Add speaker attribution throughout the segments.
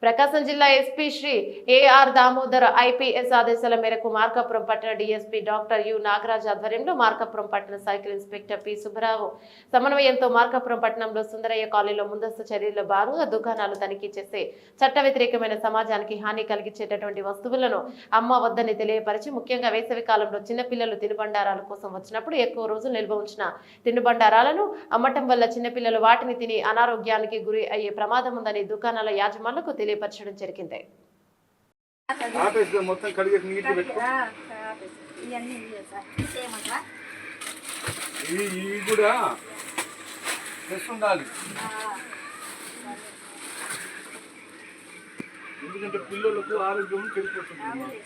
Speaker 1: ప్రకాశం జిల్లా SP Shri A R Damodar IPS ఆదేశాల మేరకు మార్కాపురం పట్టణ డీఎస్పీ డాక్టర్ యు నాగరాజ్ ఆధ్వర్యంలో మార్కాపురం పట్టణ సైకిల్ ఇన్స్పెక్టర్ పి సుబ్బరావు సమన్వయంతో మార్కాపురం పట్టణంలో సుందరయ్య కాలనీలో ముందస్తు చర్యల్లో భాగంగా దుకాణాలు తనిఖీ చేసి చట్ట వ్యతిరేకమైన సమాజానికి హాని కలిగించేటటువంటి వస్తువులను అమ్మవద్దని తెలియపరిచి ముఖ్యంగా వేసవి కాలంలో చిన్నపిల్లలు తినుబండారాల కోసం వచ్చినప్పుడు ఎక్కువ రోజులు నిల్వ ఉంచిన తినుబండారాలను అమ్మటం వల్ల చిన్నపిల్లలు వాటిని తిని అనారోగ్యానికి గురి అయ్యే ప్రమాదం ఉందని దుకాణాల యాజమాన్లకు తెలియపరచడం జరిగింది.
Speaker 2: ఎందుకంటే పిల్లలకు ఆరోగ్యం చెడిపోతుంది.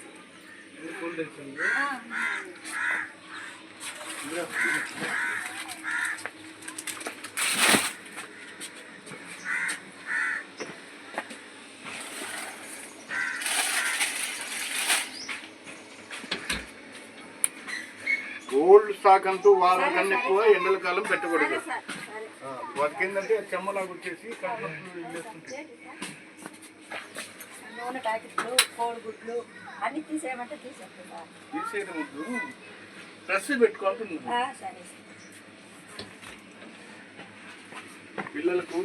Speaker 2: ఓల్డ్ స్టాక్ అంటూ వారం కన్నా ఎక్కువ ఎండల కాలం పెట్టకూడదు. వాటికి ఏంటంటే చెమ్మలాగా వచ్చేసి
Speaker 3: నూనె ప్యాకెట్లు, కోడిగుడ్లు అన్ని తీసేయమంటే
Speaker 2: తీసేయడం వద్దు, ప్రెస్ పెట్టుకుంటున్నాను. పిల్లలకు